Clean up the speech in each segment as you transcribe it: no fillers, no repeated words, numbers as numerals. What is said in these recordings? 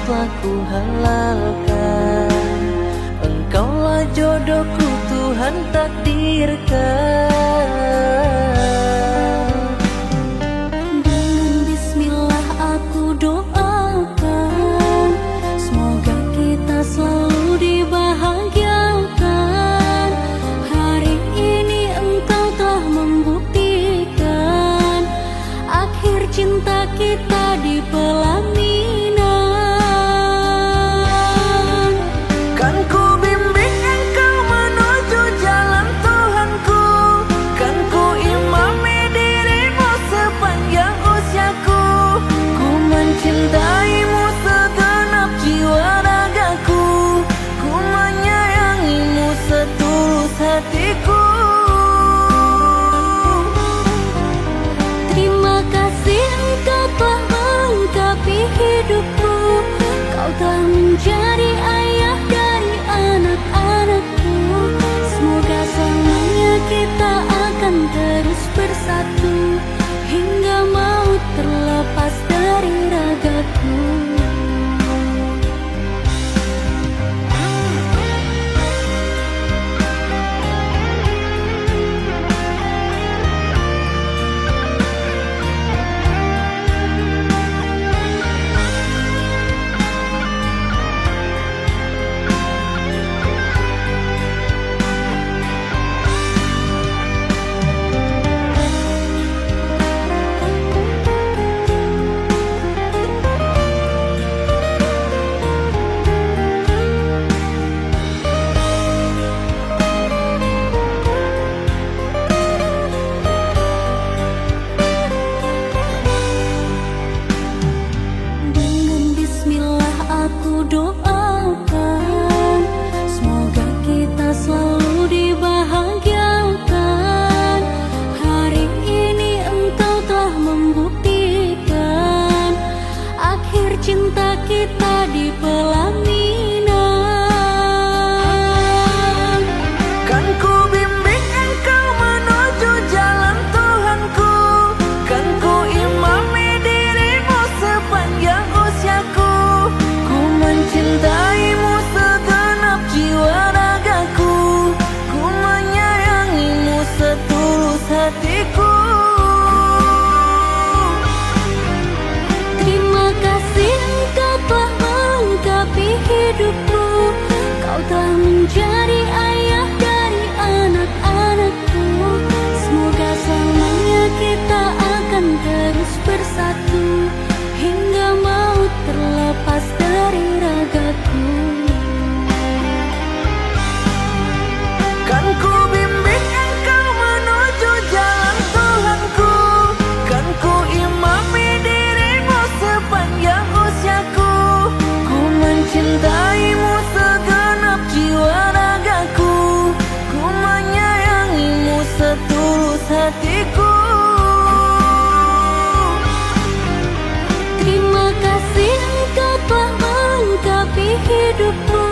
telah ku halalkan. Engkaulah jodohku Tuhan takdirkan. Dengan bismillah aku doakan, semoga kita selalu dibahagiakan. Hari ini engkau telah membuktikan akhir cinta kita di pelaminan. Kan ku bimbing engkau menuju jalan Tuhanku, kan ku imami dirimu sepanjang usiaku. Ku mencintaimu segenap jiwa ragaku, ku menyayangimu setulus hatiku. Terima kasih engkau telah melengkapi hidupku, kau telah menjadi ayah dari anak-anakku. Semoga selamanya kita akan terus bersatu, hingga maut terlepas dari ragaku. Dengan bismillah aku doakan, semoga kita selalu dibahagiakan. Hari ini engkau telah membuktikan akhir cinta kita di pelaminan. Kan ku bimbing engkau menuju jalan Tuhanku, kan ku imami dirimu sepanjang usiaku. Ku mencintaimu segenap jiwa ragaku, ku menyayangimu setulus hatiku. Terima kasih engkau telah melengkapi hidupku, kau telah menjadi ayah dari anak-anakku. Semoga selamanya kita akan terus bersatu, hingga maut terlepas dari ragaku. Kan ku bimbing engkau menuju jalan Tuhanku, kan ku imami dirimu sepanjang usiaku. Ku mencintaimu segenap jiwa ragaku, ku menyayangimu setulus hatiku. Terima kasih engkau telah melengkapi hidupku,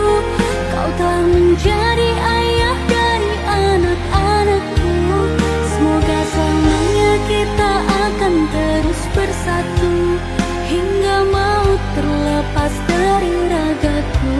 kau telah menjadi ayah dari anak-anakku. Semoga selamanya kita akan terus bersatu, hingga maut terlepas dari ragaku.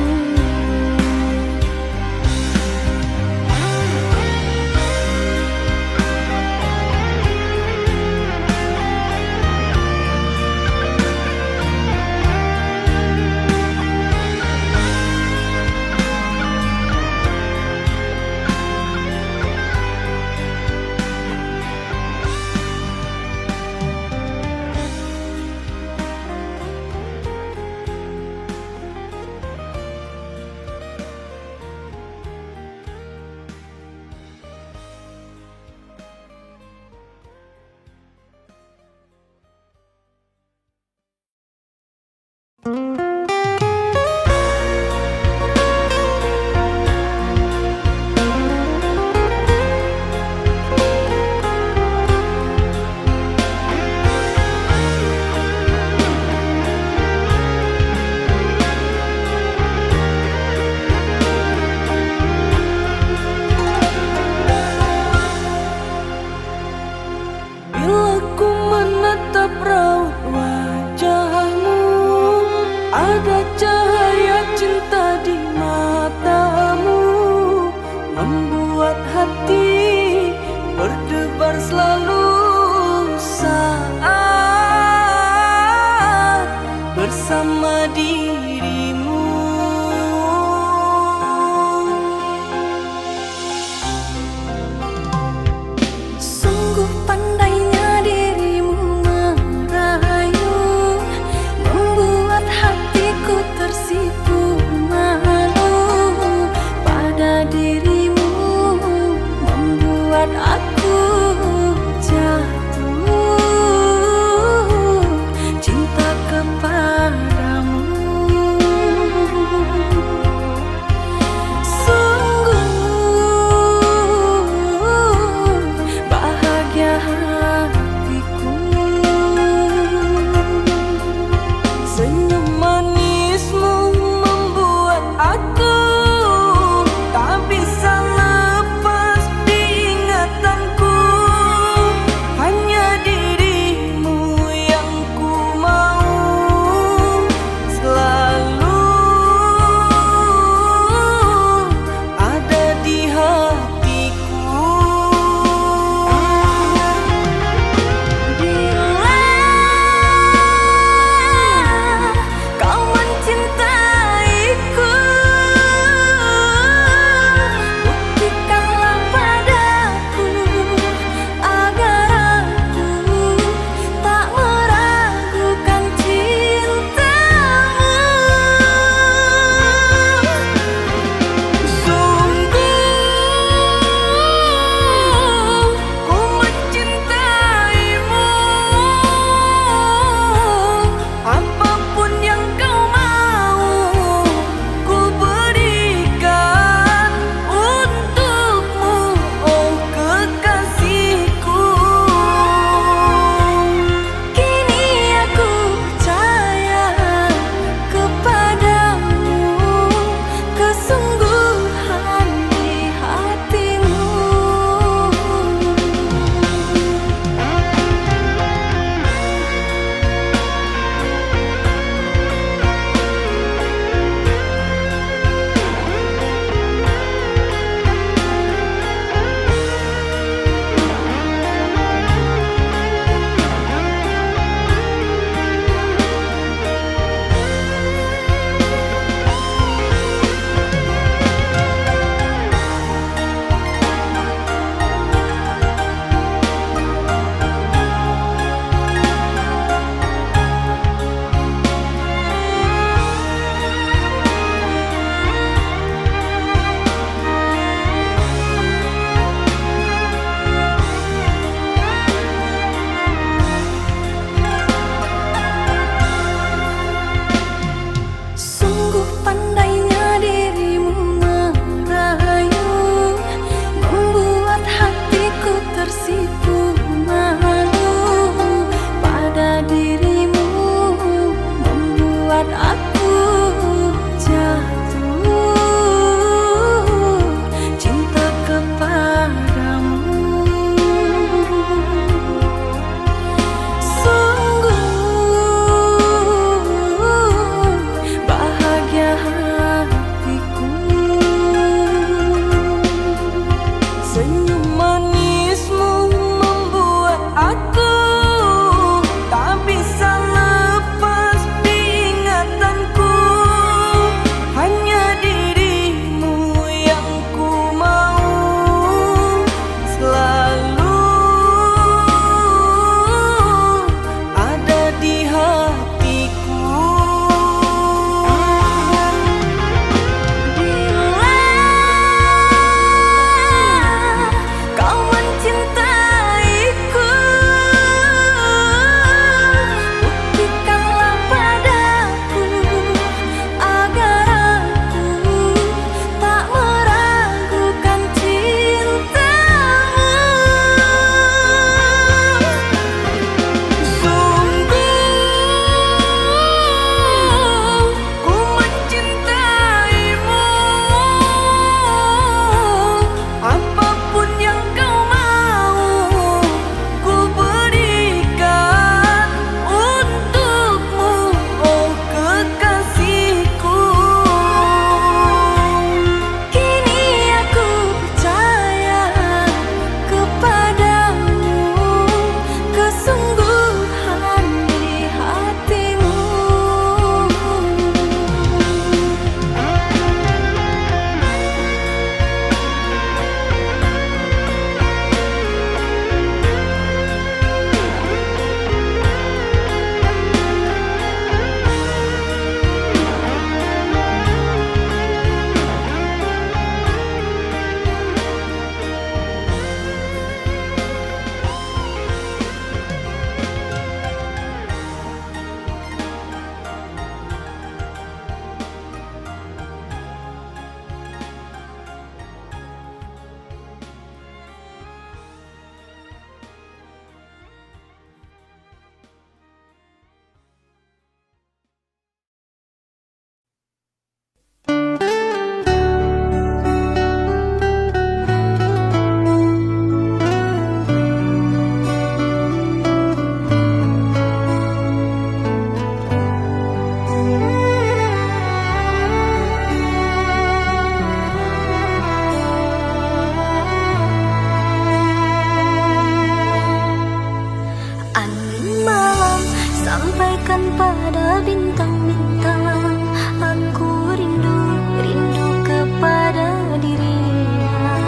sampaikan pada bintang-bintang. Aku rindu, rindu kepada dirinya.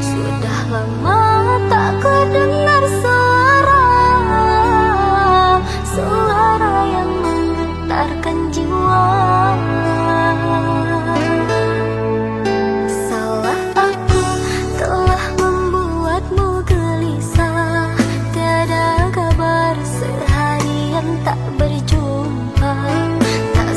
Sudah lama tak ku dengar suara yang menggetarkan jiwa. Salah aku telah membuatmu gelisah. Tiada kabar seharian tak berjumpa. Tak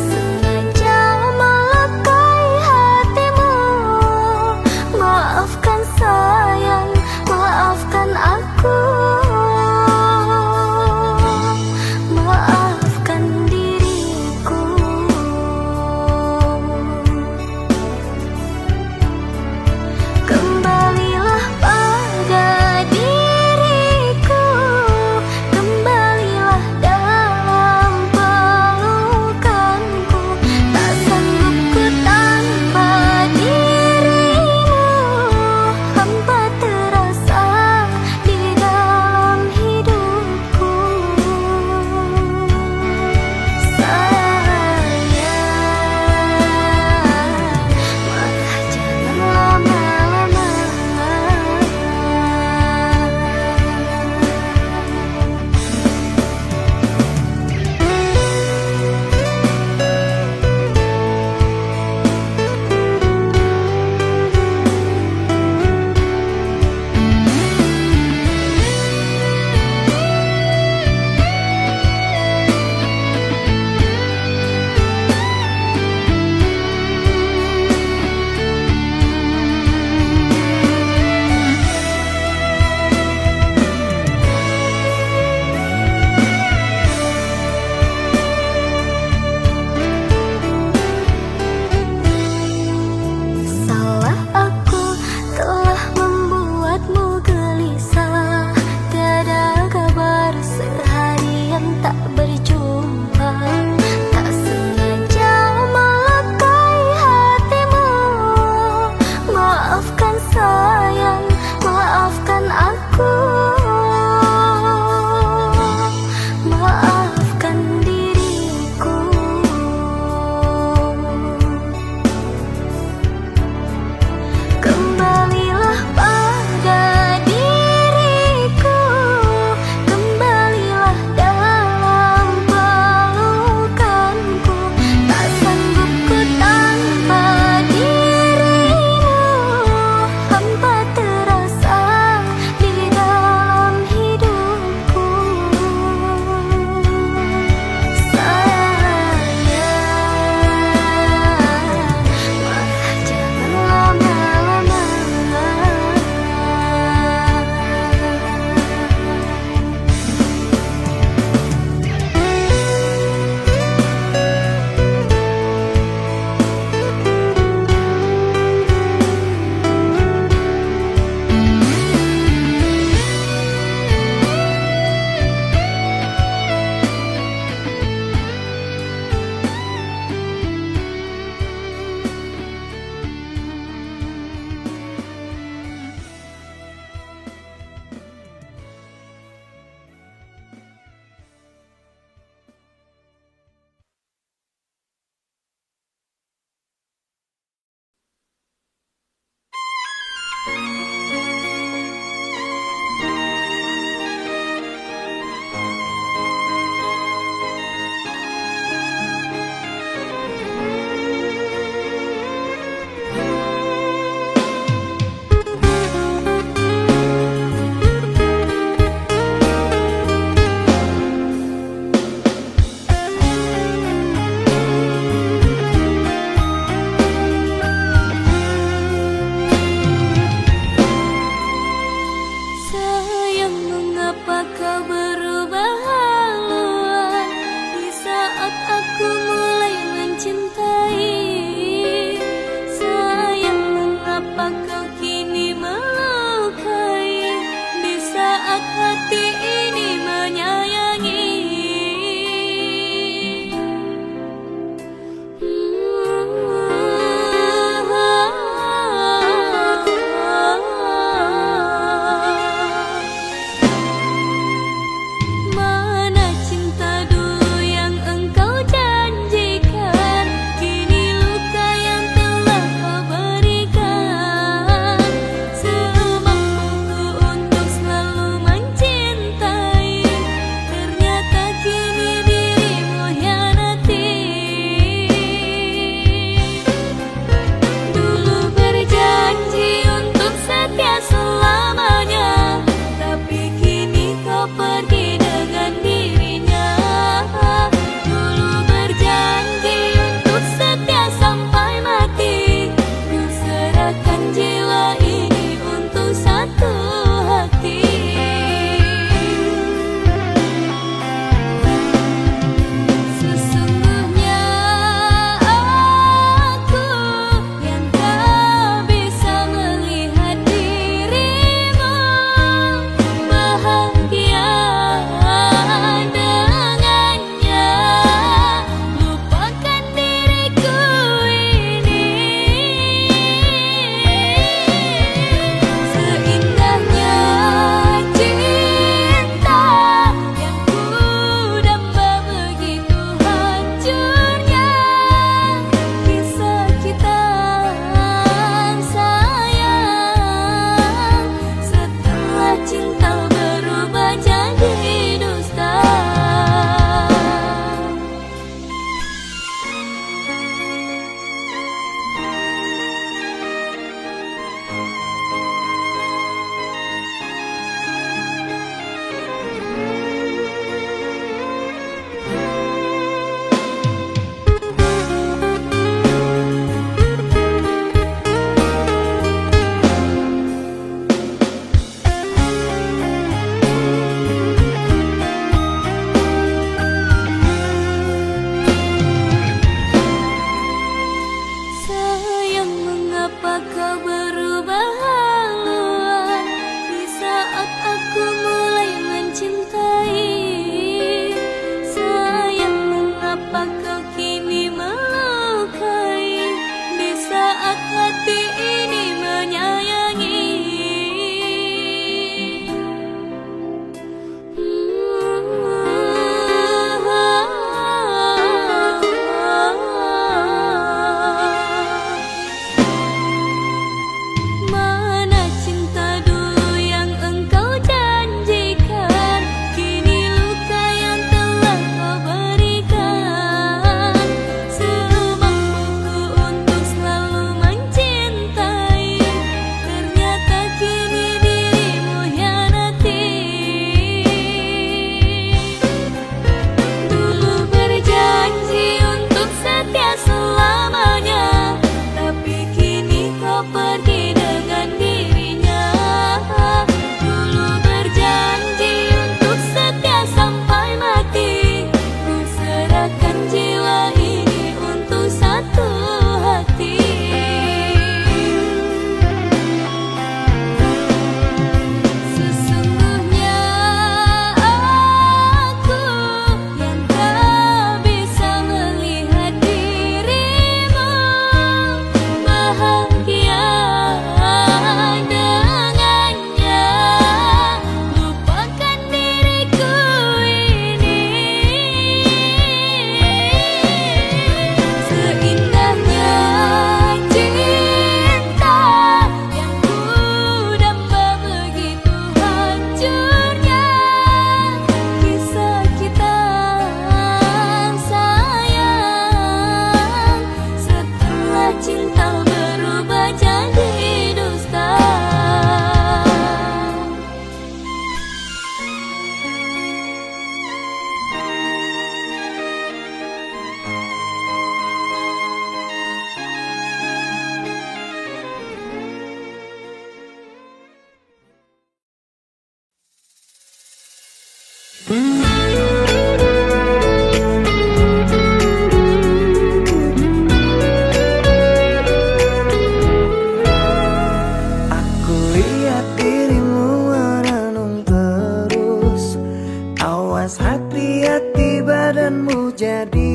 badanmu jadi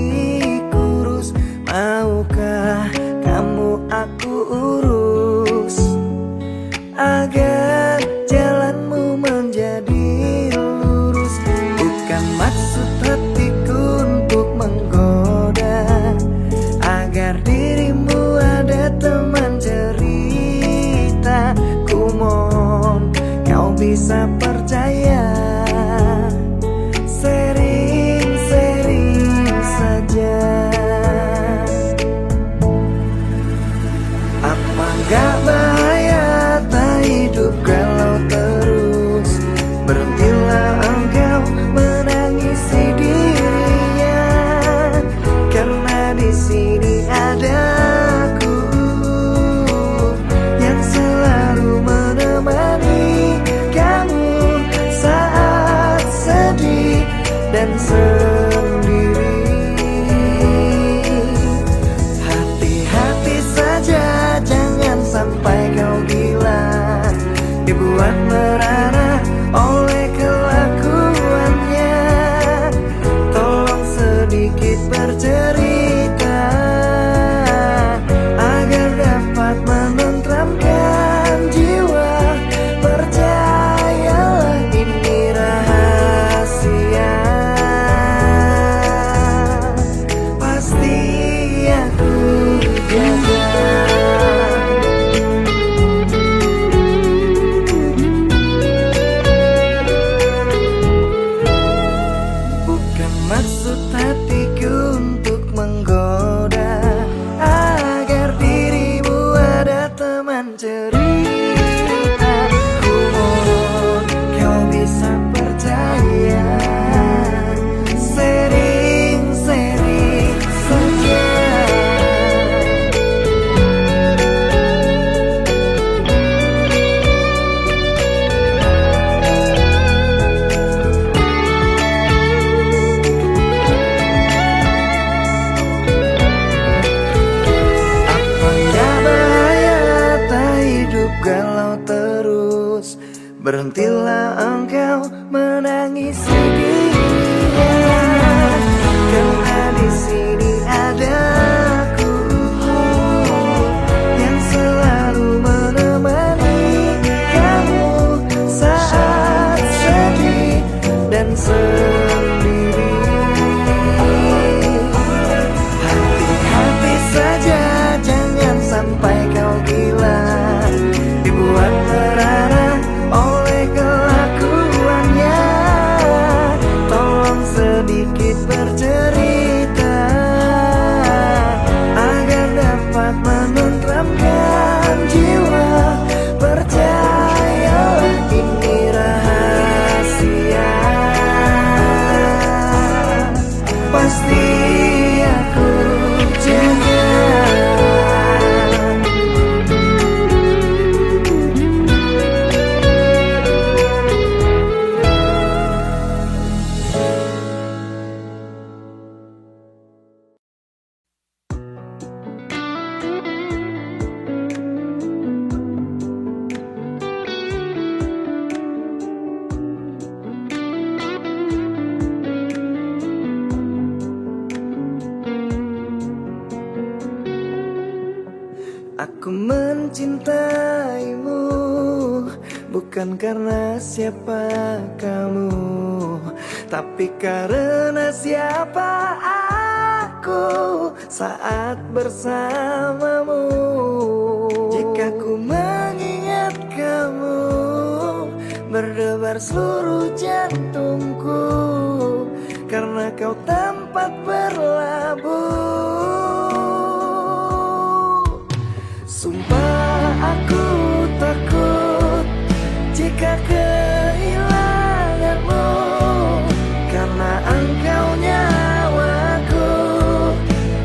kurus. Maukah kamu aku urus agar jalanmu menjadi lurus? Bukan maksud hatiku untuk menggoda, agar dirimu ada teman cerita. Ku mohon kau bisa percaya, sering-sering saja. Apa gak bahaya tak hidup kalau terus? Berhentilah engkau menangisi dirinya, karena di sini ada aku yang selalu menemani kamu saat sedih dan sendiri. Hati-hati saja, jangan sampai kau gila, dibuat merana oleh kelakuannya. Tolong sedikit bercerita agar dapat menenteramkan jiwa. Percayalah ini rahasia, pasti aku jaga. Bukan maksud hatiku untuk menggoda, agar dirimu ada teman cerita. Ku mohon kau bisa percaya, sering-sering saja. Apa gak bahaya tak hidup galau terus? Berhentilah engkau menangisi dirinya, karena di sini ada aku yang selalu menemani kamu saat sedih dan sendiri. Hati-hati saja, jangan sampai kau gila, dibuat merana oleh kelakuannya. Tolong sedikit bercerita agar dapat menenteramkan jiwa. Percayalah ini rahasia, pasti aku jaga. Aku mencintaimu bukan karena siapa kamu, tapi karena siapa aku saat bersamamu. Jika ku mengingat kamu, berdebar seluruh jantungku, karena kau tempat berlabuh. Sumpah aku takut jika kehilanganmu, karena engkau nyawaku,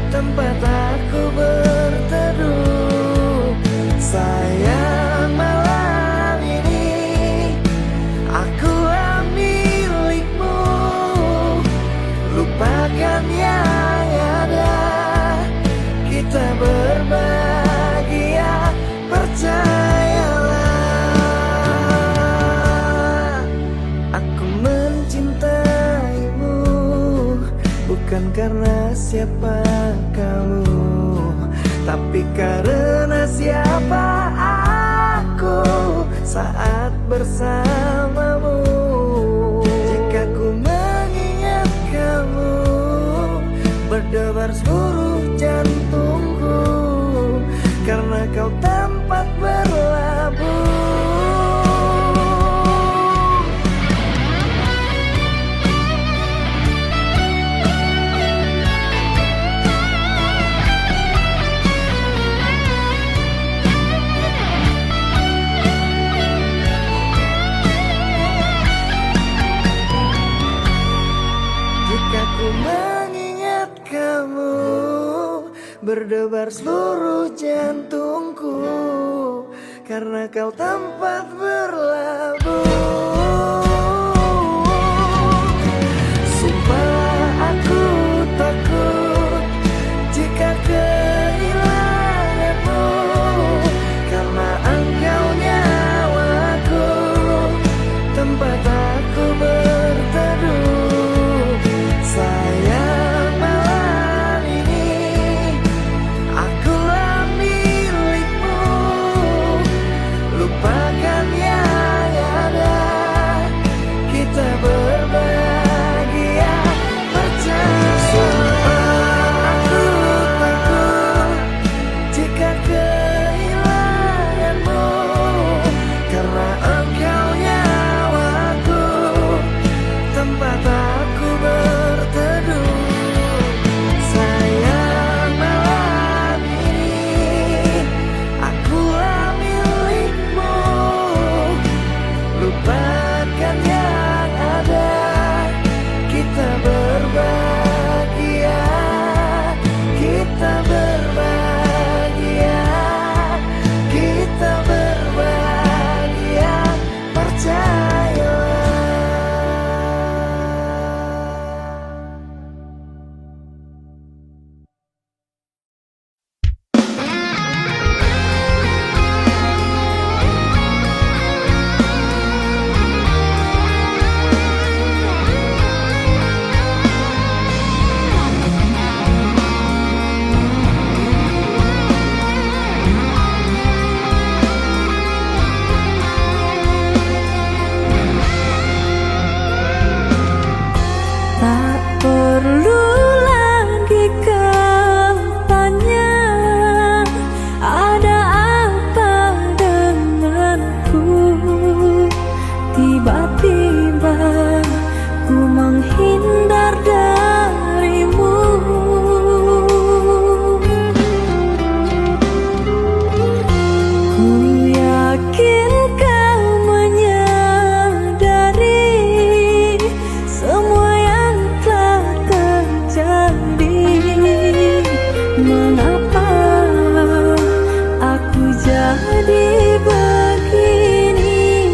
tempat aku berteduh. Sayang, malam ini akulah milikmu. Lupakan yang ada, kita berbahagia, percayalah. Aku mencintaimu bukan karena siapa kamu, tapi karena siapa aku saat bersamamu. Jika ku mengingat kamu, berdebar seluruh jantungku, karena kau tempat berlabuh. Ku mengingat kamu, berdebar seluruh jantungku, karena kau tempat berlabuh. Sumpah aku takut jika kehilanganmu, karena engkau nyawaku, tempat aku berteduh. Sayang, malam ini akulah milikmu. Lupakan yang ada, kita berbahagia. Percaya, sumpah aku takut jika kehilanganmu, karena engkau nyawaku, tempat aku berteduh. Sayang, malam ini akulah milikmu. Lupakan yang ada, kita berbahagia. Kita berbahagia, kita berbahagia. Percayalah. Tak perlu lagi kau tanya ada apa denganku. Tiba-tiba ku menghindar darimu. Ku yakin kau menyadari semua yang telah terjadi. Mengapa aku jadi begini?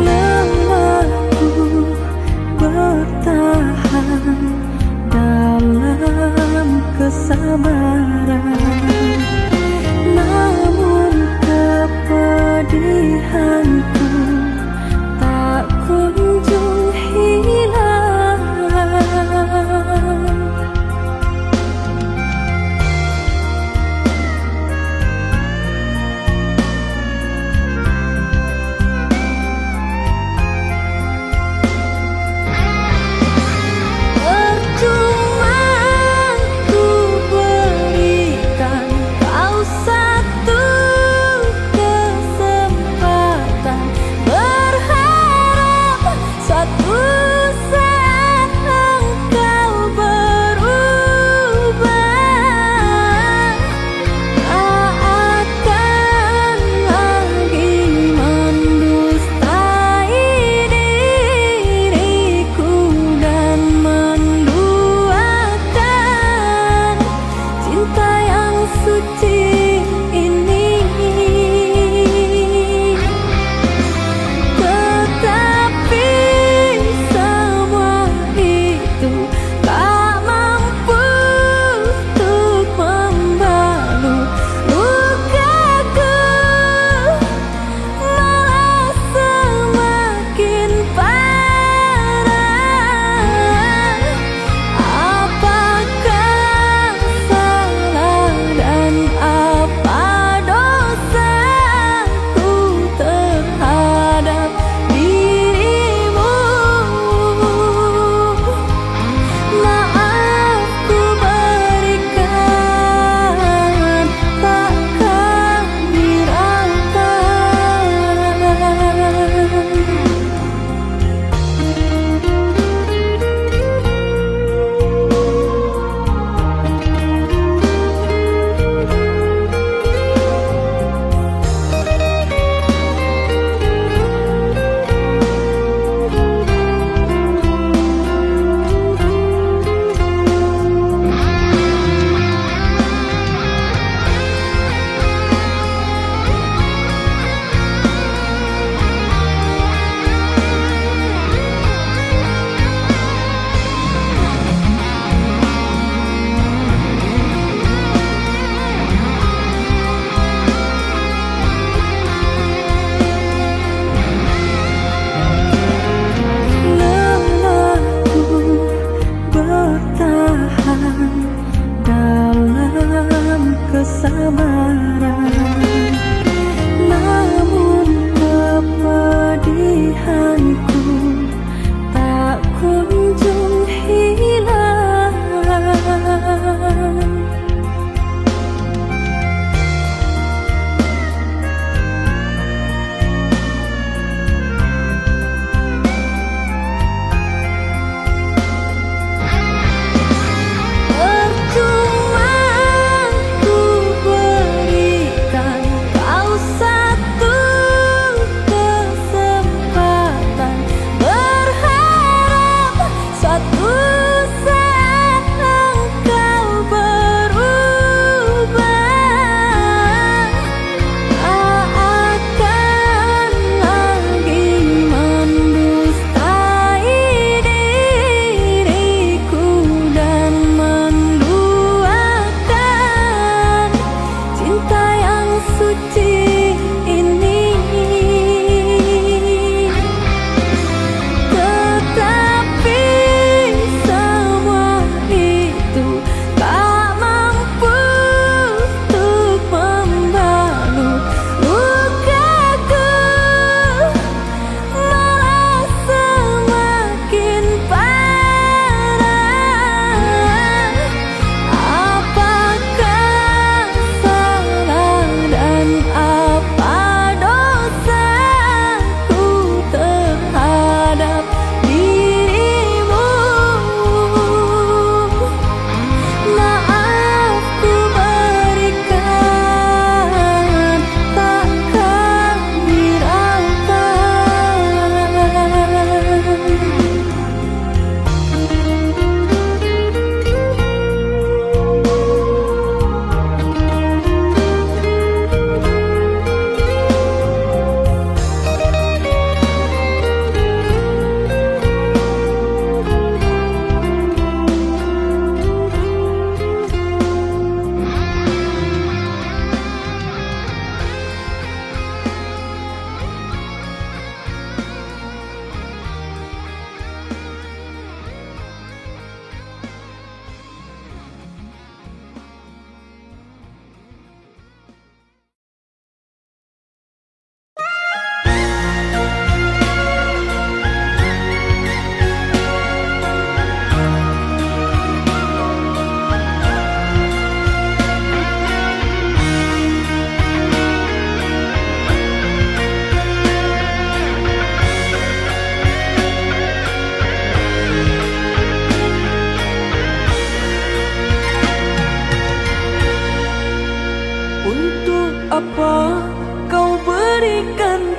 Lamaku bertahan dalam kesabaran, namun kepedihanku tak kunjung hilang.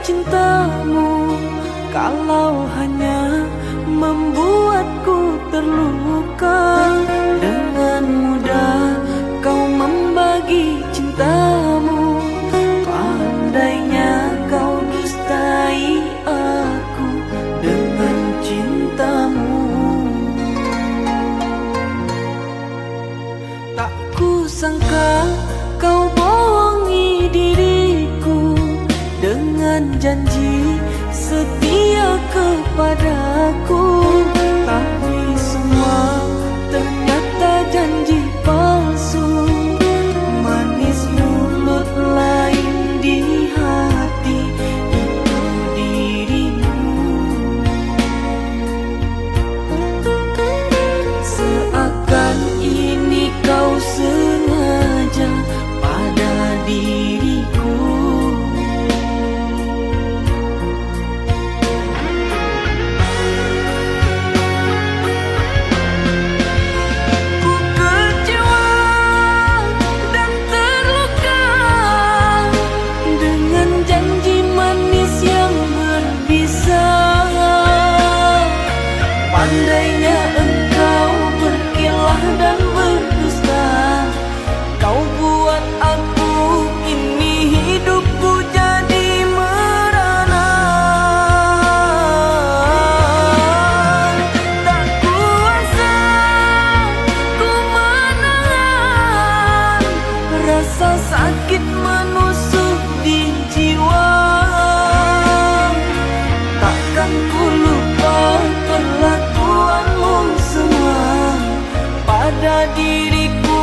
cintamu, kalau hanya membuatku terluka. Dengan mudah kau membagi cintamu, pandainya kau dustai aku dengan cintamu. Tak kusangka kau bohongi diriku dengan janji setia kepadaku, tapi semua ternyata janji palsu. Manis mulut lain di hati itu dirimu. Seakan ini kau sengaja pada diriku. Pandainya engkau berkilah dan berdusta, kau buat aku ini hidupku jadi merana. Tak kuasa ku menahan rasa sakit menusuk di jiwa. Takkan ku lupa perlakuanmu semua pada diriku.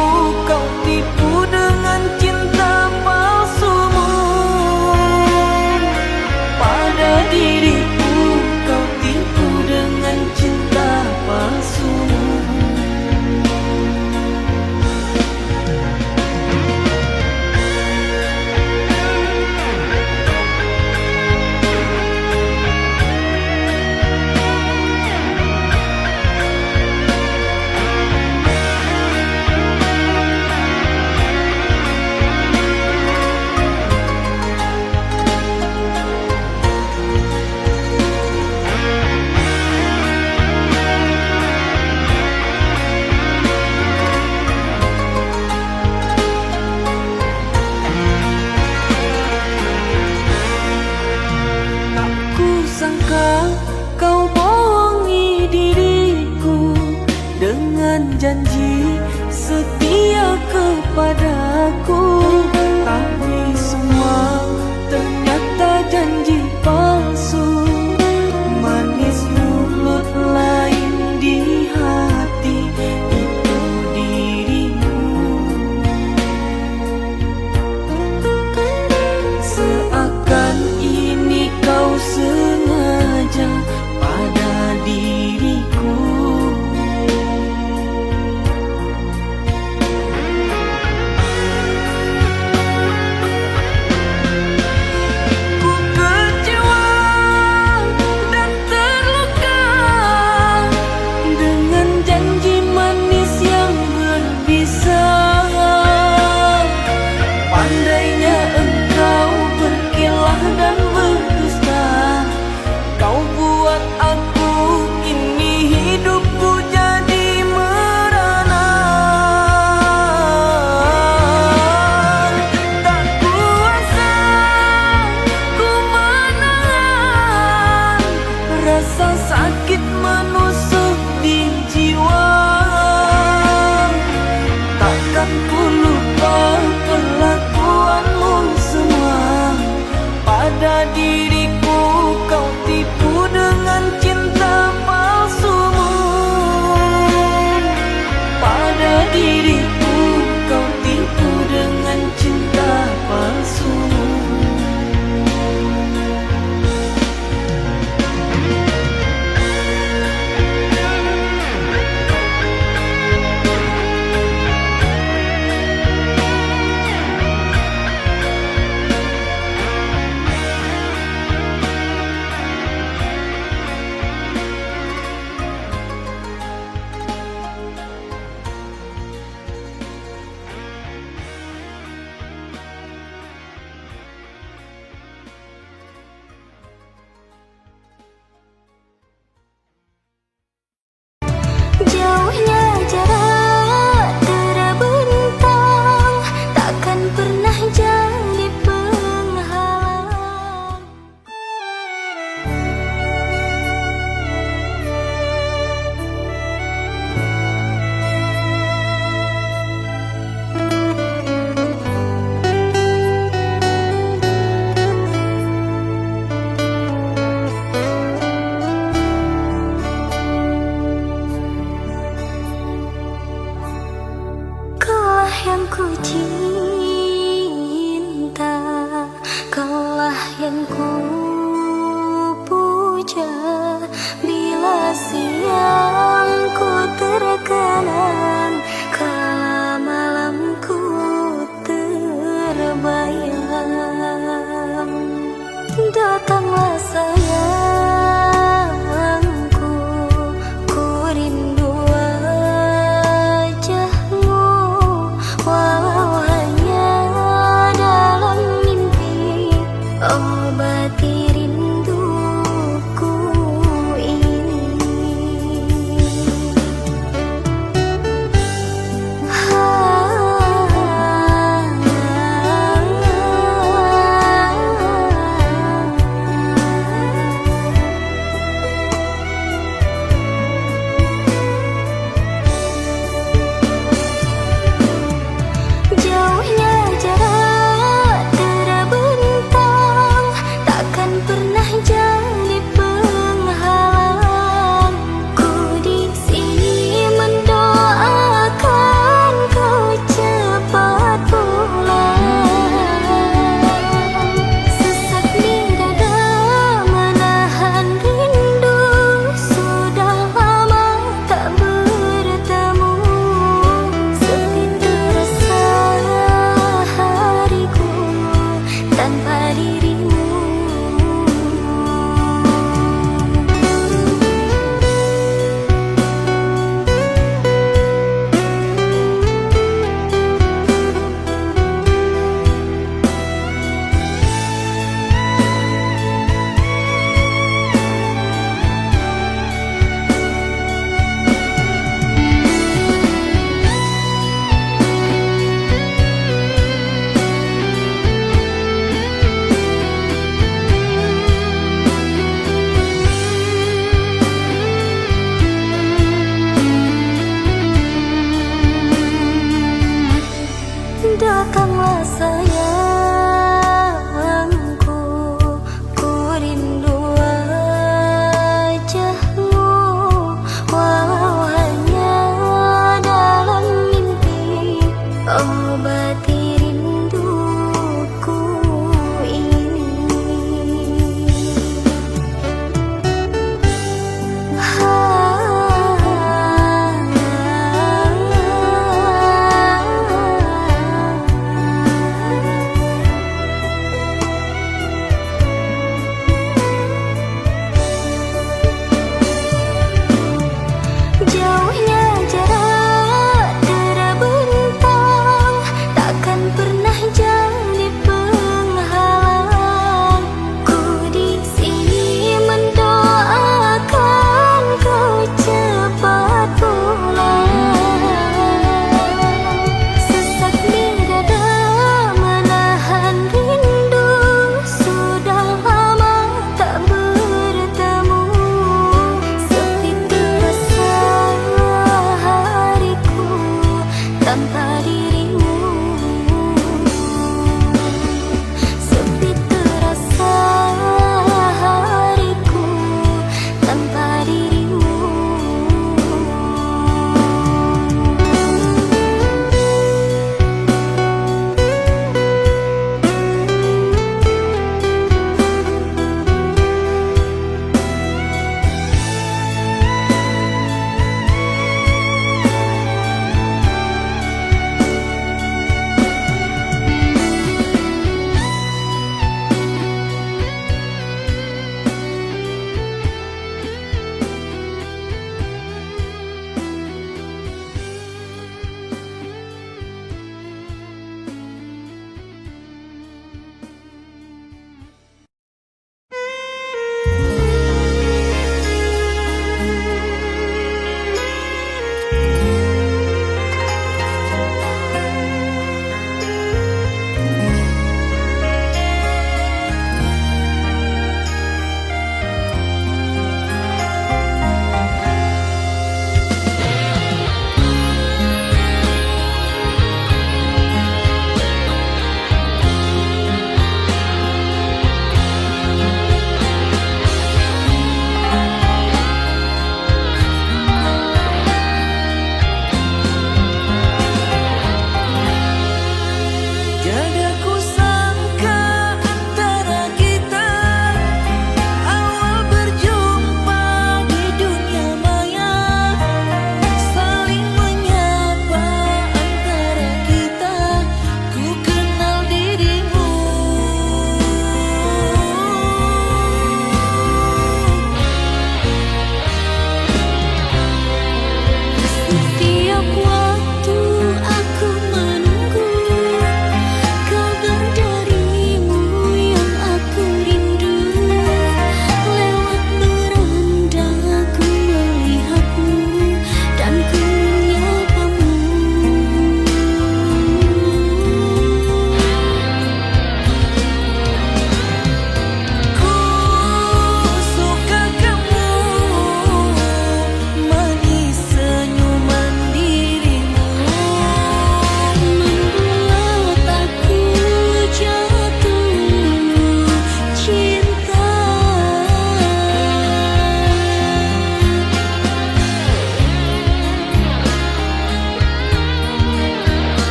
Kau tipu dengan cinta palsumu. Pada diriku kau tipu dengan cinta palsumu. Kau bohongi diriku dengan janji setia kepadaku, tapi semua ternyata janji palsu. Manis mulut lain di hati itu dirimu. Seakan ini kau sengaja pada diriku. Ku kecewa dan terluka dengan janji manis yang berbisa. Pandainya engkau berkilah dan berdusta, kau buat aku ini hidupku jadi merana. Tak kuasa ku menahan rasa sakit menusuk di jiwa. Takkan ku lupa perlakuanmu semua pada diriku. Kau tipu dengan cinta palsumu. Pada diriku kau tipu dengan cinta palsumu.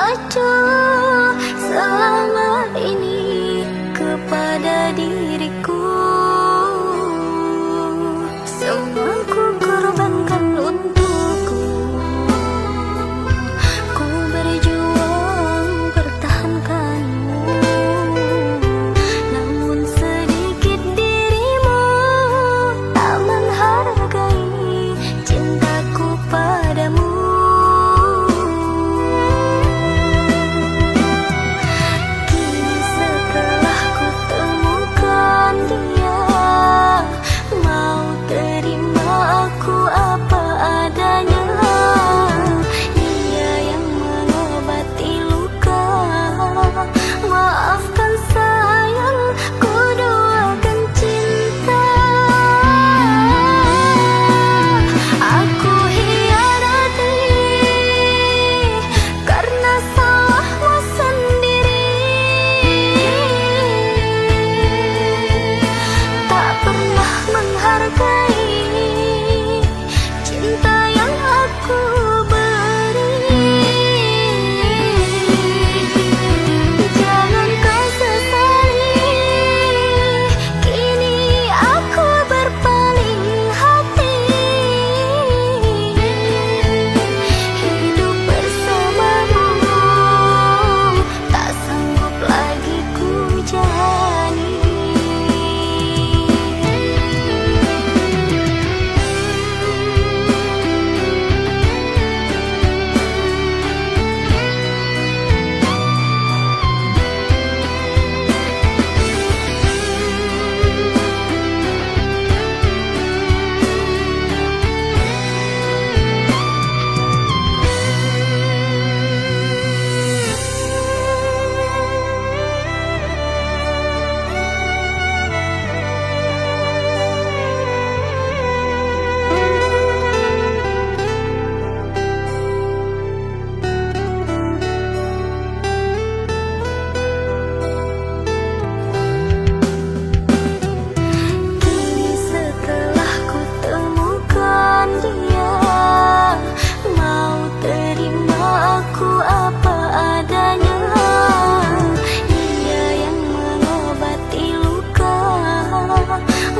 acuh selama ini kepada diriku. Semua ku korbankan untukku. Ku berjuang pertahankanmu, namun sedikit dirimu tak menghargai cintaku padamu. Kini setelah ku temukan dia, mau terima aku apa adanya. Dia yang mengobati luka. Maafkan sayang, ku doakan cinta. Aku hianati karena salahmu sendiri. Tak pernah menghargai cinta yang aku beri. Jangan kau sesali, kini aku berpaling hati. Hidup bersamamu tak sanggup lagi ku jalani. Kini setelah ku temukan dia, mau terima aku apa adanya. Dia yang mengobati luka.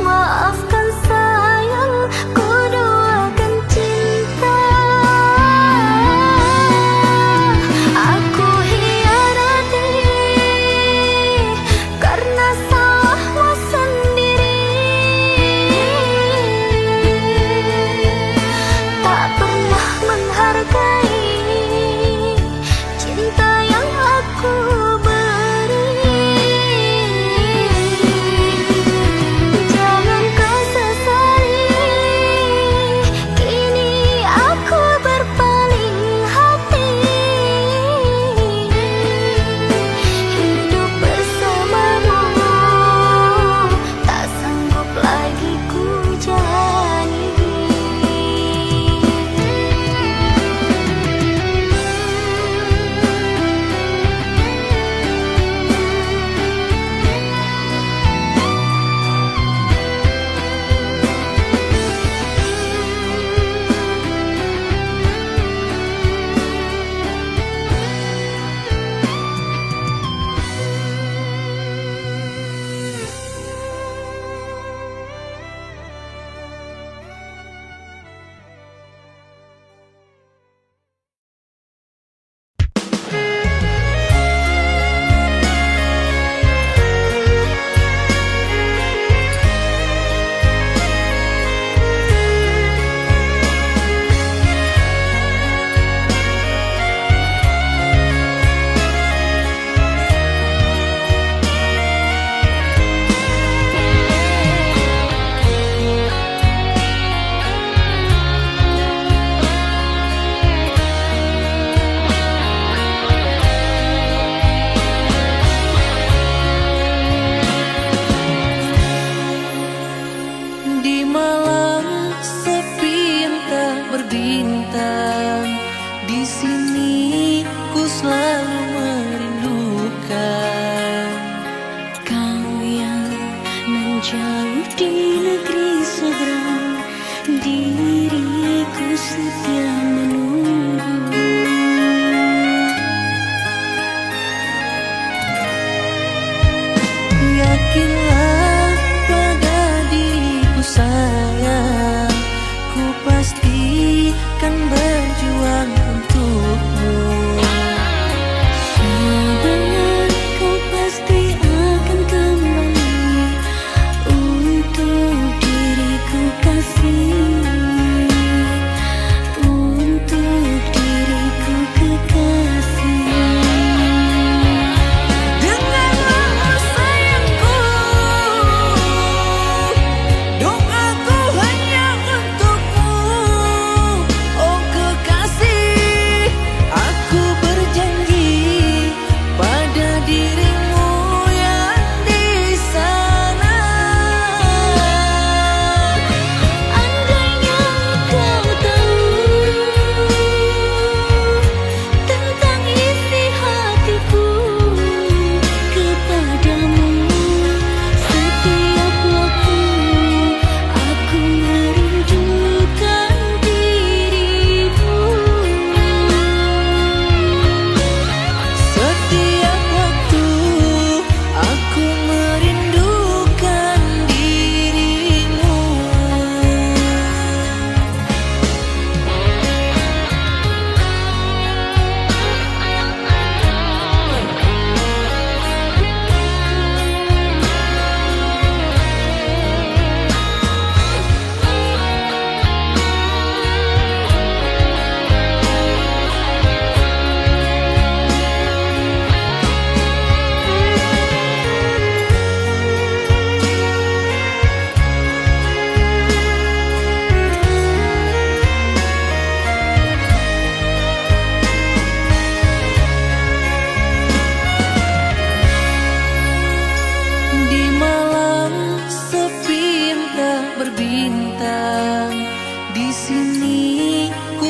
Maafkan sayang, ku doakan cinta. Aku hianati karena salahmu sendiri. Tak pernah menghargai cinta yang aku beri. Jangan kau sesali, kini aku berpaling hati. Hidup bersamamu tak sanggup lagi ku jalani. Di malam sepi yang tak berbintang, di sini ku selalu merindukan Kau yang menjauh di negeri seberang, diriku setia menunggu.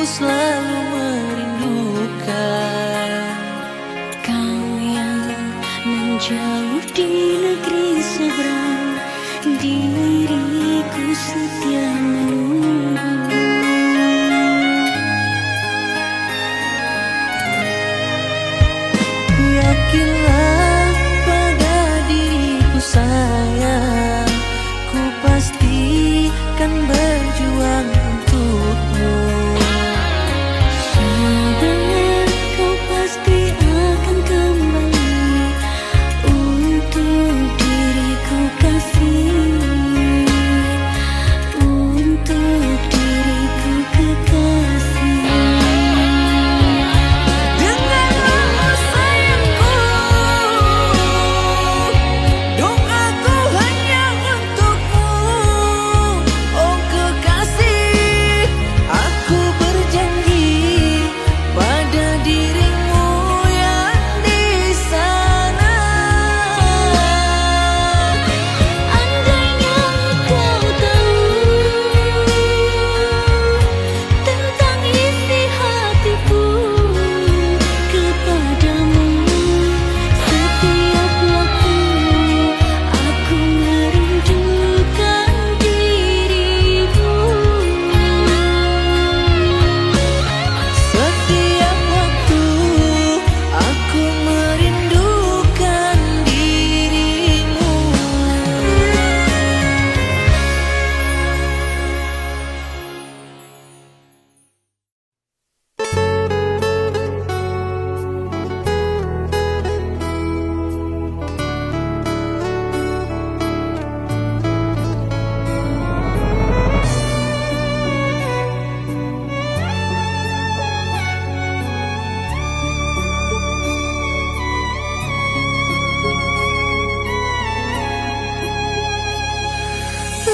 selalu merindukan. Kau yang menjauh di negeri seberang, diriku setia menunggu. Yakinlah pada diriku sayang, ku pastikan berjuang untukmu. Sabar, kau pasti akan kembali untuk diriku kasih, untuk diriku kekasih. Dengarlah sayangku, doaku hanya untukmu. Oh kekasih, aku berjanji pada dirimu yang di sana. Andainya kau tahu tentang isi hatiku kepadamu, setiap waktu aku merindukan dirimu. Setiap waktu aku merindukan dirimu.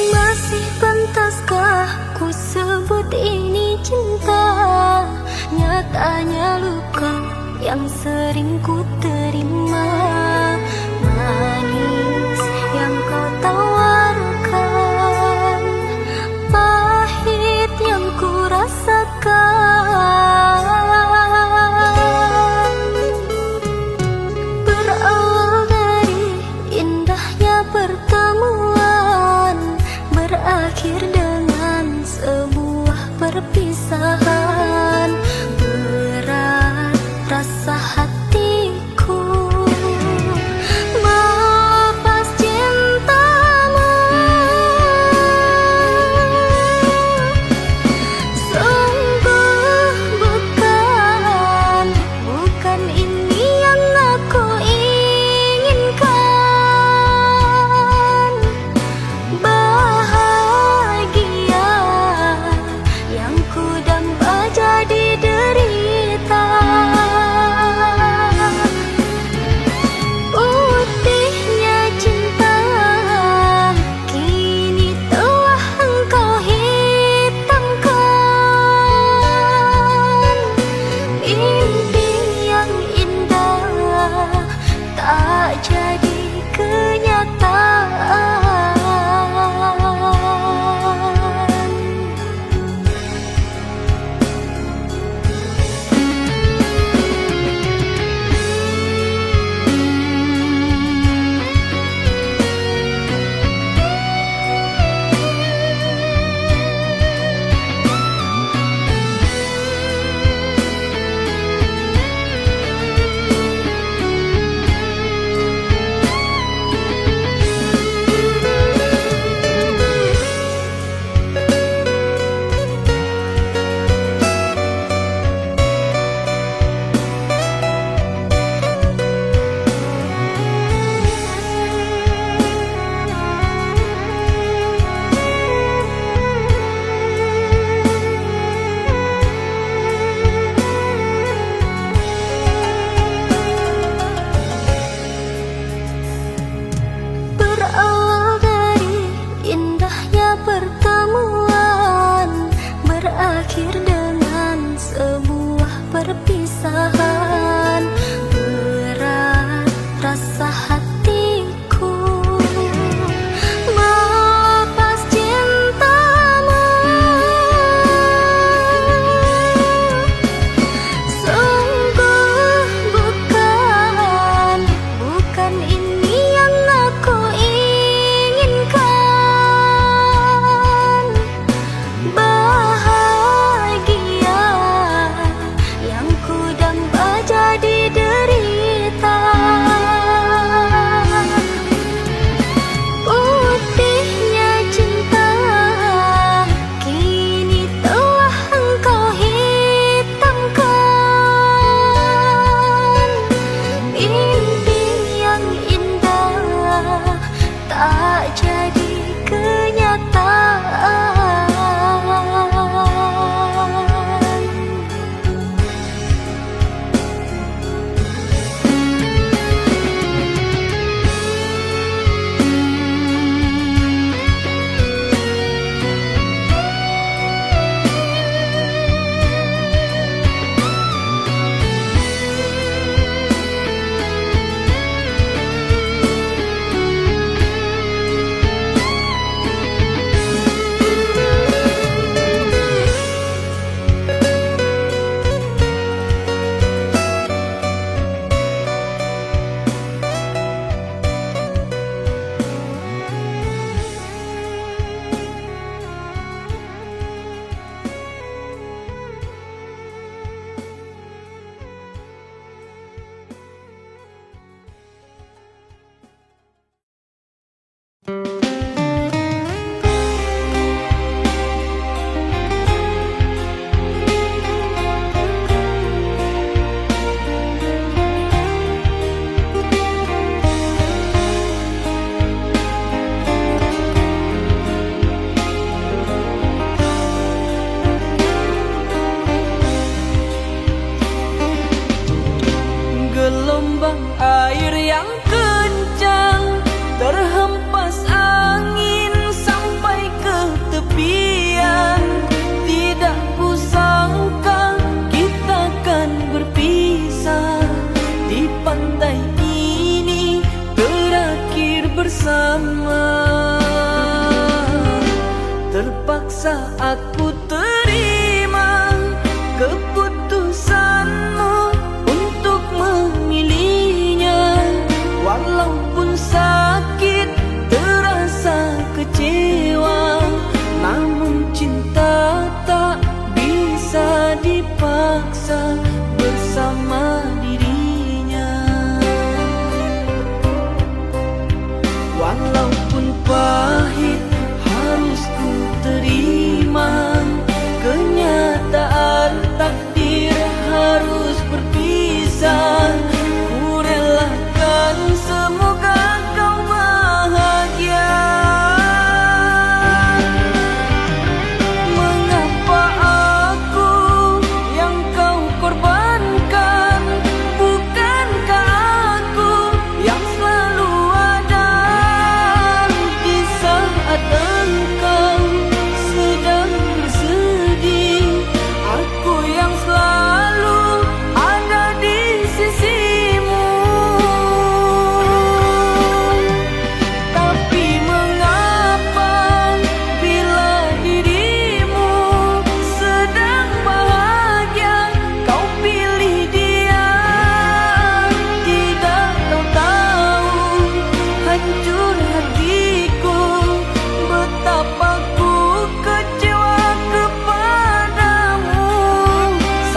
Masih pantaskah ku sebut ini cinta? Nyatanya luka yang sering ku terima. Manis yang kau tawarkan, pahit yang ku rasakan. Berawal dari indahnya pertemuan, berakhir dengan sebuah perpisahan. Berat rasa hatiku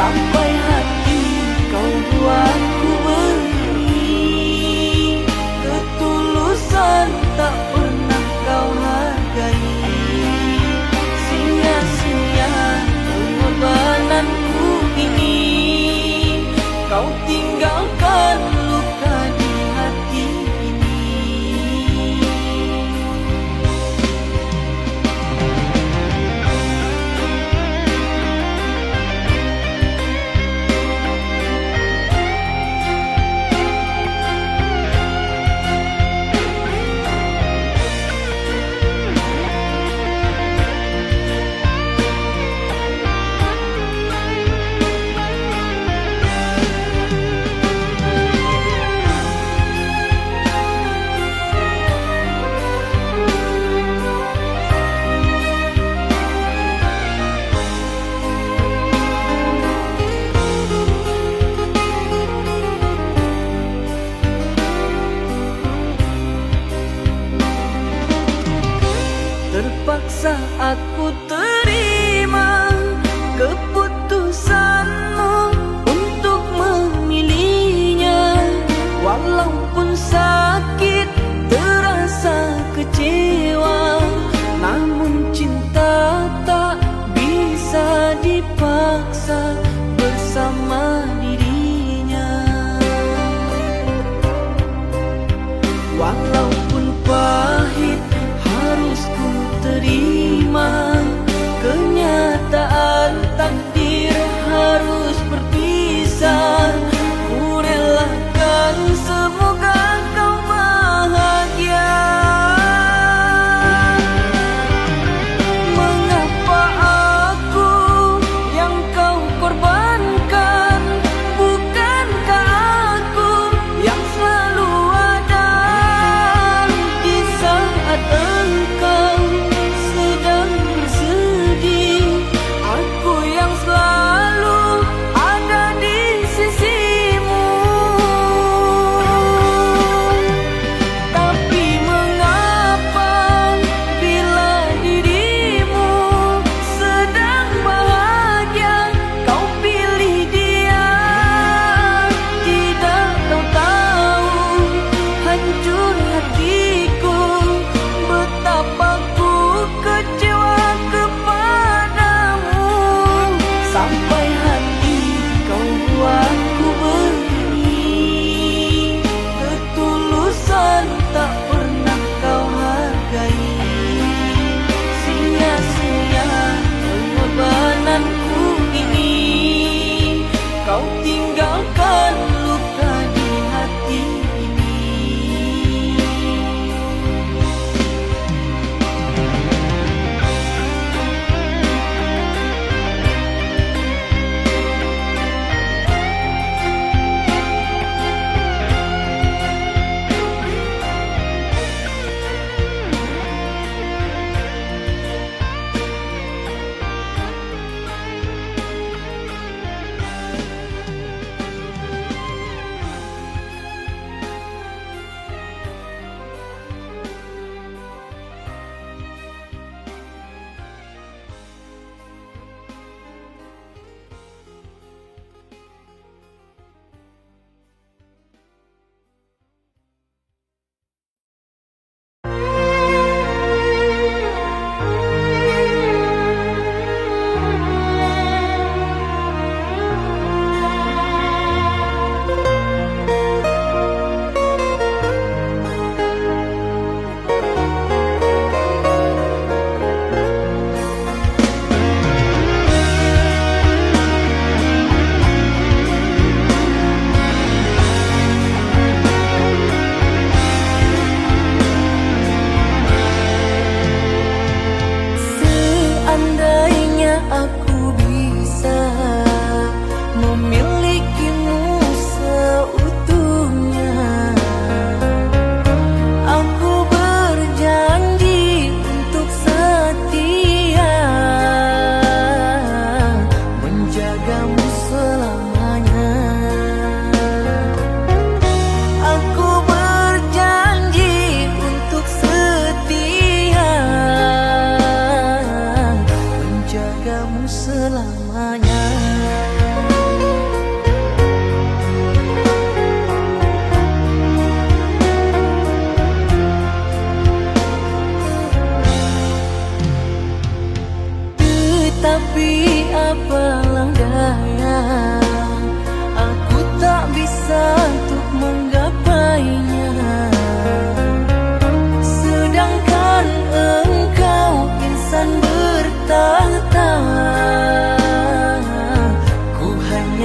sampai hati kau buatku berdiri. Ketulusan tak pernah kau hargai, sia-sia pengorbananku ini. Kau tinggalkan luka di hati ini.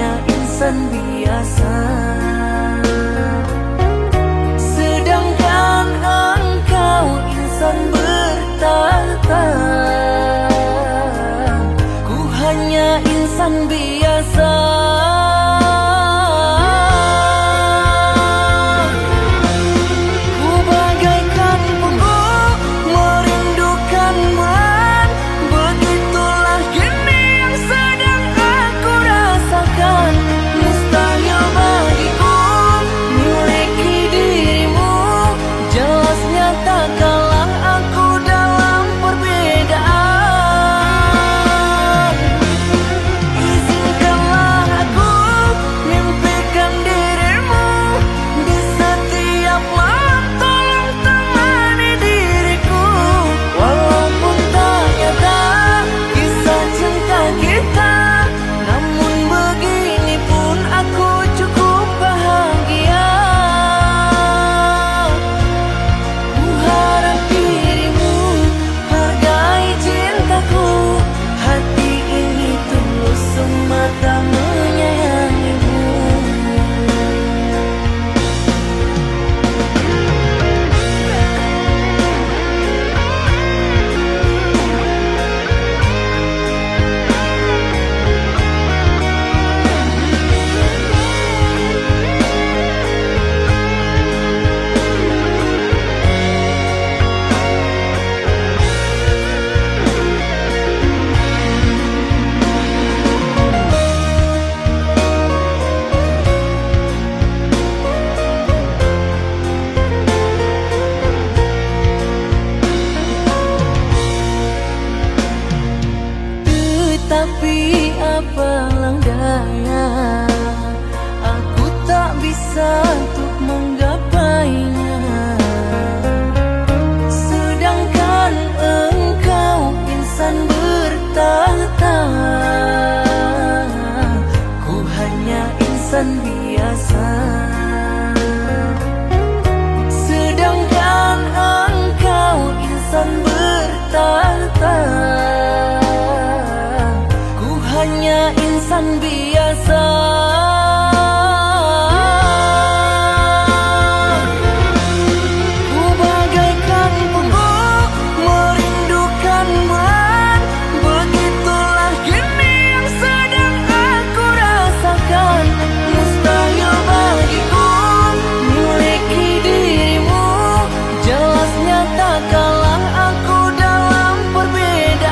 hanya insan biasa. Sedangkan engkau insan bertata. Ku hanya insan biasa. Tapi apalah daya, aku tak bisa untuk menggapainya. Sedangkan engkau insan bertata. Ku hanya insan biasa. Sedangkan engkau insan bertata. Hanya insan biasa. Ku bagaikan punggung merindukan bulan. Begitulah kini yang sedang aku rasakan. Mustahil bagiku miliki dirimu. Jelas nyata kalah aku dalam perbedaan.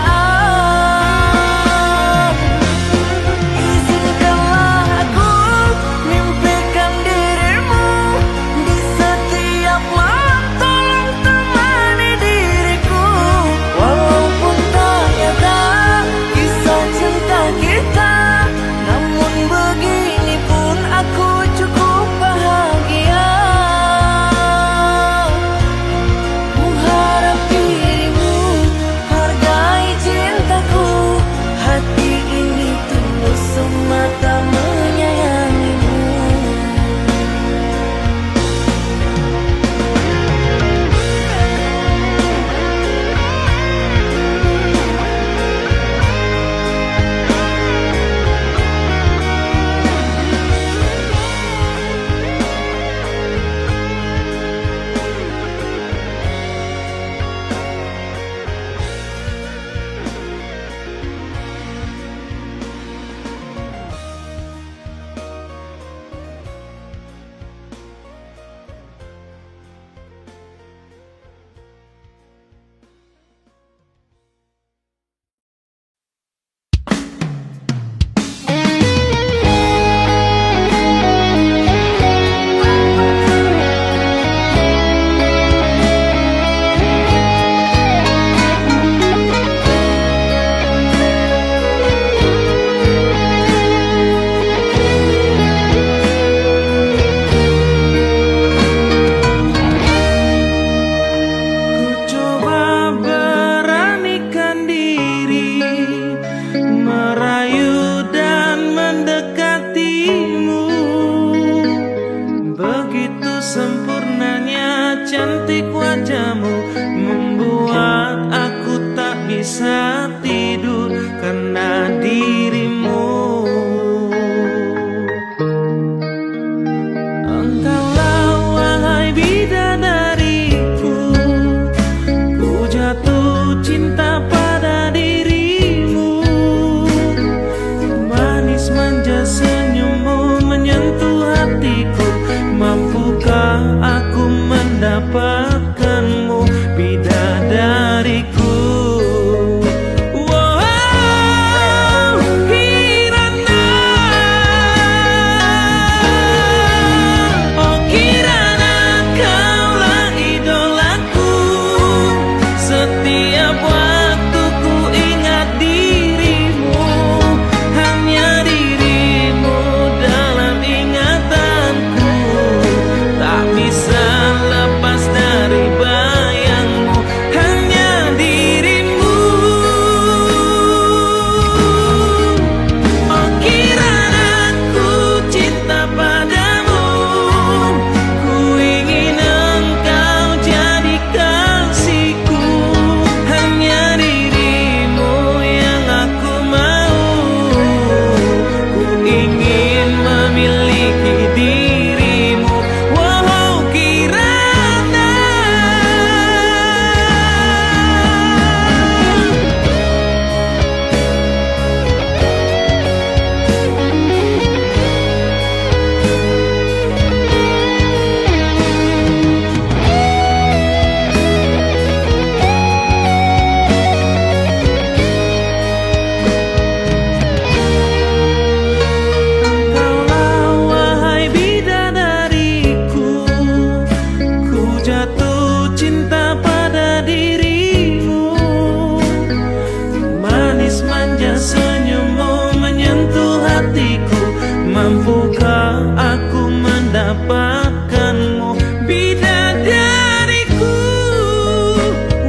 mendapatkanmu, bidadariku.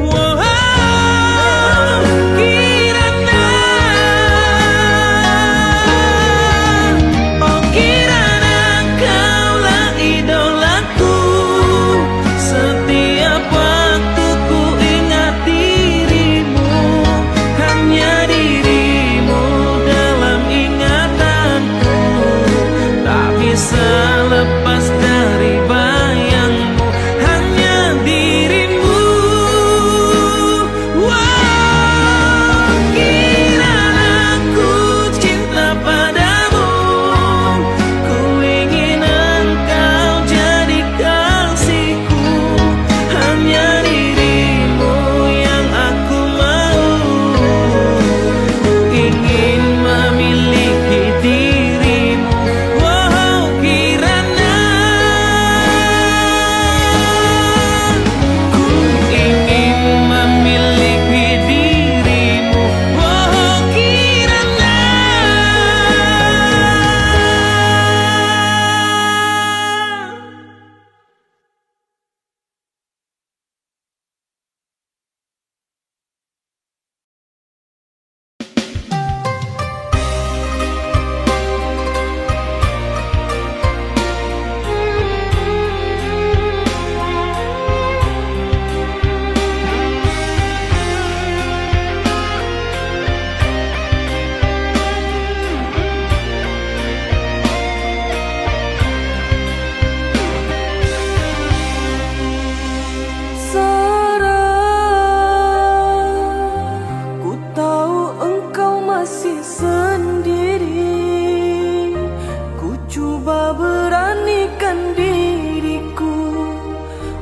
Wow, Kirana, oh Kirana, kaulah idolaku. Setiap waktu ku ingat dirimu, hanya dirimu dalam ingatanku. Tak bisa lepas dari bayangmu, hanya dirimu. Wow, Kirana, ku cinta padamu. Ku ingin engkau jadi kasihku, hanya dirimu yang aku mau. Ku ingin memiliki dirimu. Wow, Kirana, ku ingin memiliki dirimu. Wow, Kirana. Sarah, ku tahu engkau masih sendiri. Ku coba beranikan diriku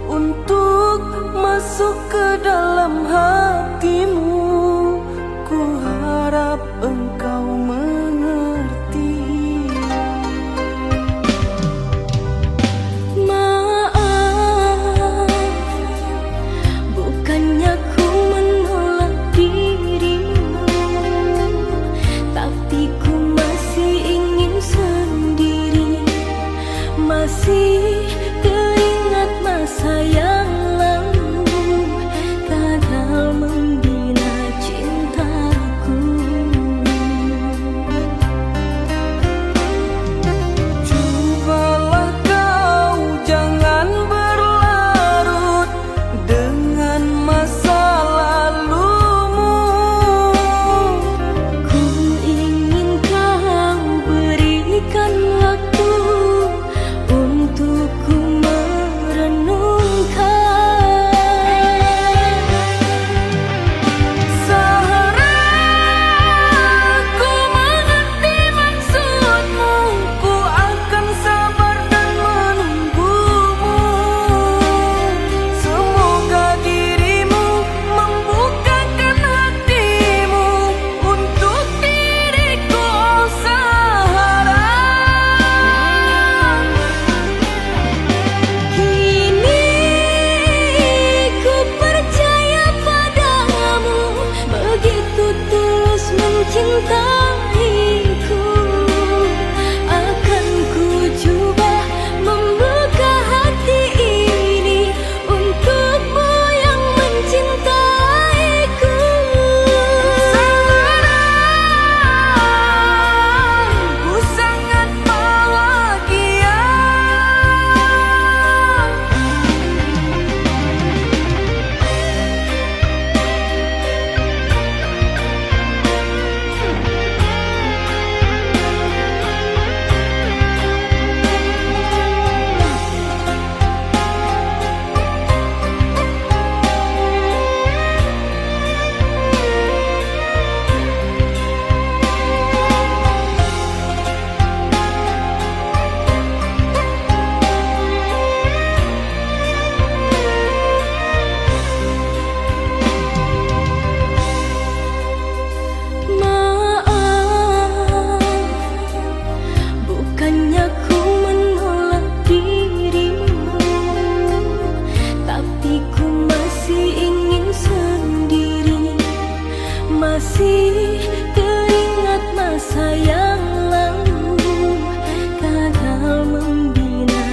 untuk masuk ke dalam hatimu. Ku harap engkau mengerti. Maaf, bukannya ku menolak dirimu, tapi ku masih ingin sendiri. Masih teringat masa yang lalu, gagal membina cintaku. Cobalah kau jangan berlarut dengan masa lalumu. Ku ingin kau berikan waktu untuk ku merenungkan. Sarah, ku mengerti maksudmu. Ku akan sabar dan menunggumu. Semoga dirimu membukakan hatimu untuk diriku, oh Sarah. Kini ku percaya padamu, begitu tulus mencintaiku. Akan ku coba membuka hati ini untukmu yang mencintaiku. Sarah, ku sangat bahagia. Masih teringat masa yang lalu, gagal membina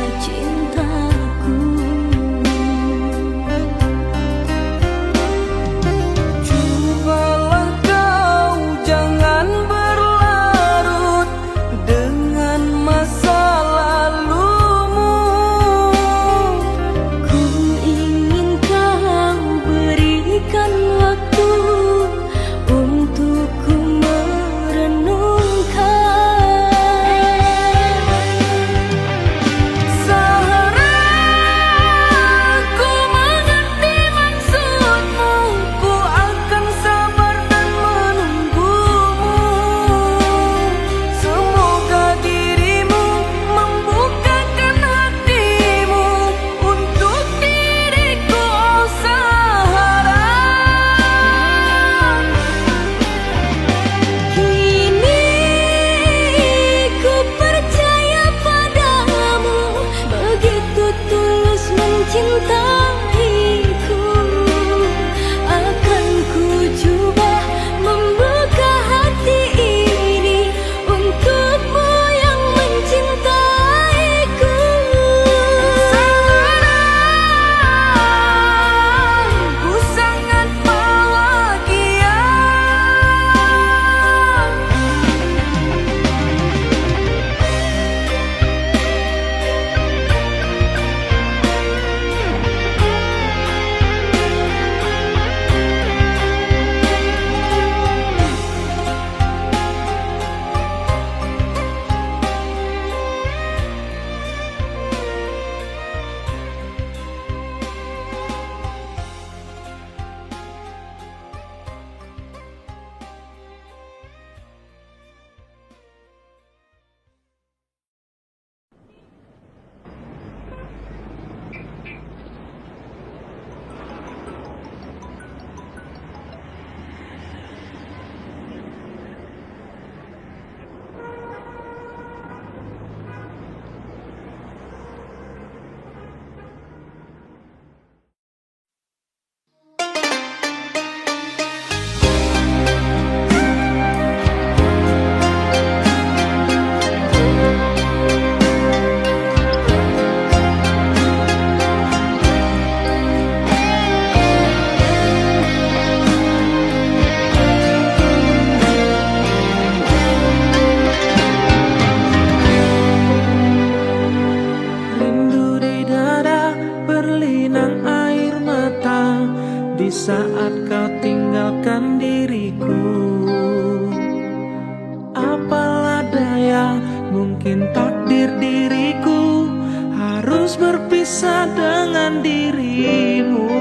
harus berpisah dengan dirimu.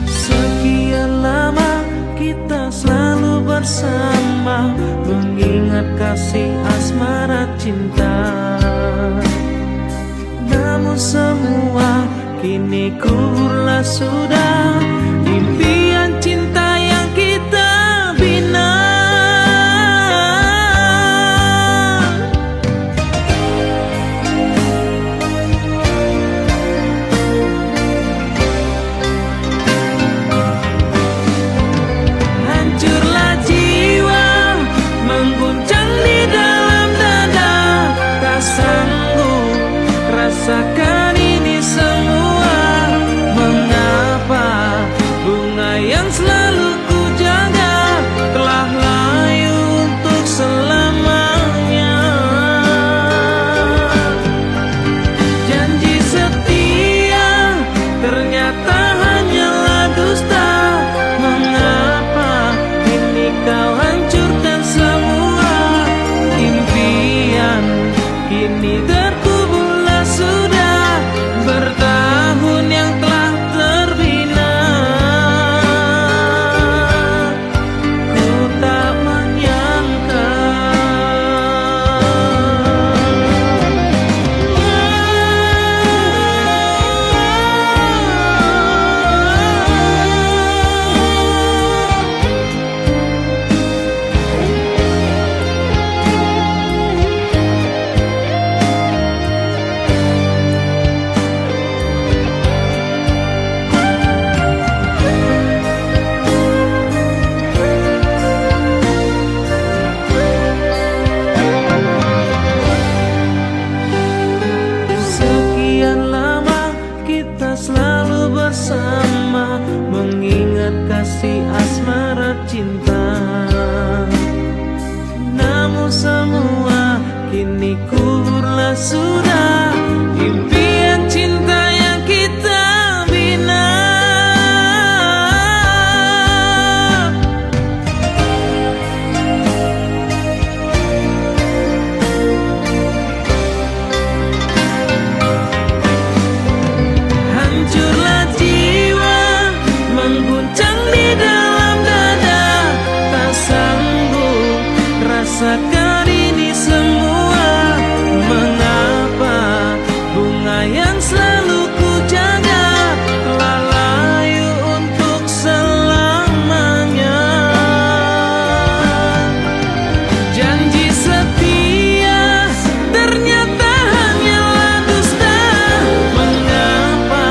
Sekian lama kita selalu bersama, mengingat kasih asmara cinta. Namun semua kini kuburlah sudah, impian cinta yang kita bina. Hancurlah jiwa, mengguncang di dalam dada, tak sanggup rasakan ini semua. Mengapa bunga yang selalu ku jaga telah layu untuk selamanya? Janji setia ternyata hanyalah dusta. Mengapa kini kau hancurkan semua? Impian kini terkuburlah sudah, bertahun yang telah terbina. Ku tak menyangka sekian lama kita selalu bersama, mengingat kasih asmara cinta. Namun semua kini kuburlah sudah, impian cinta yang kita bina. Hancurlah jiwa, mengguncang di dalam dada, tak sanggup rasakan ini semua. Mengapa bunga yang selalu ku jaga telah layu untuk selamanya? Janji setia ternyata hanyalah dusta. Mengapa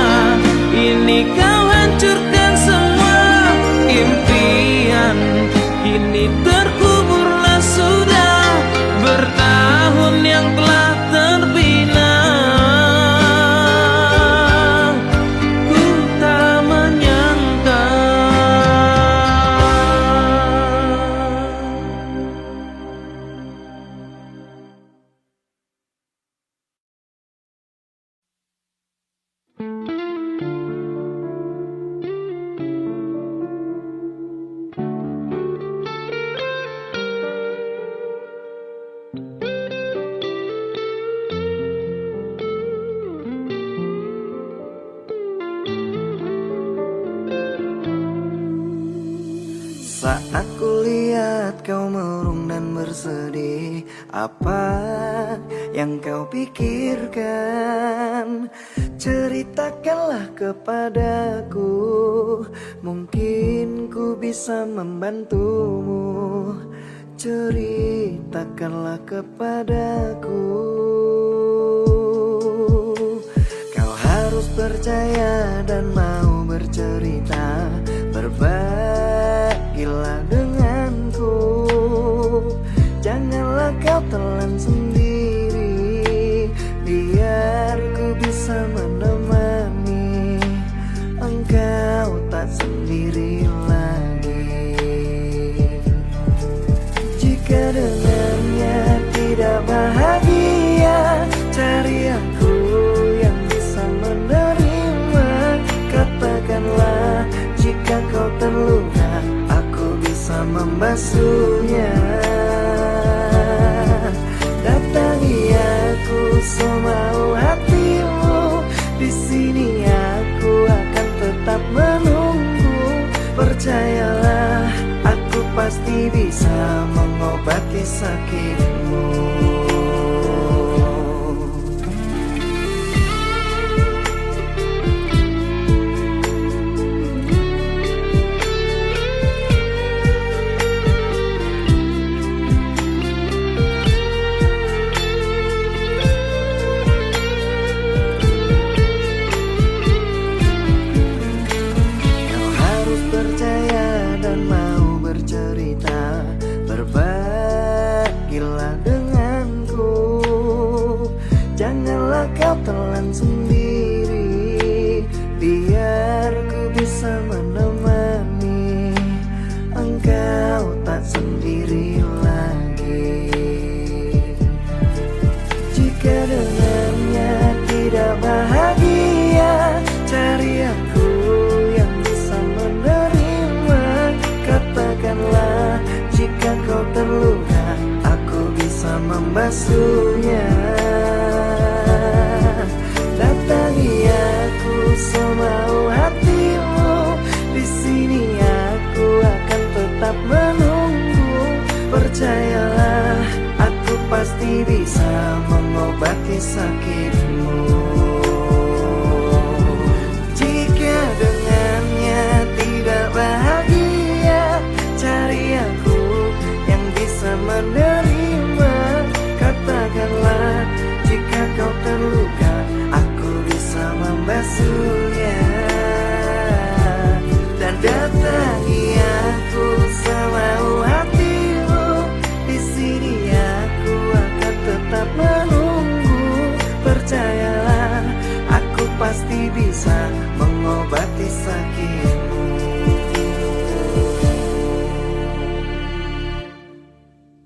ini kau hancurkan semua? Impian kini terkuburlah sudah, bertahun yang telah terbina. Ku tak menyangka Saat ku lihat kau murung dan bersedih, apa yang kau pikirkan? Ceritakanlah kepadaku, mungkin ku bisa membantumu. Ceritakanlah kepadaku. Kau harus percaya dan mau bercerita, berbagilah denganku. Janganlah kau telan sendiri, biar ku bisa menemani engkau tak sendiri lagi. Jika dengannya tidak bahagia, cari aku yang bisa menerima. Katakanlah jika kau terluka, aku bisa membasuhnya. Datangi bisa mengobati sakitmu. Kau harus percaya dan mau bercerita, berbagilah denganku. Janganlah kau telan sendiri, biar ku bisa menemani engkau tak sendiri lagi. Jika dengannya tidak bahagia, cari aku yang bisa menerima. Katakanlah jika kau terluka, aku bisa membasuhnya. Datangi aku semau hatimu, di sini aku akan tetap menunggu. Percayalah, aku pasti bisa mengobati sakitmu. Jika dengannya tidak bahagia, cari aku yang bisa menerima.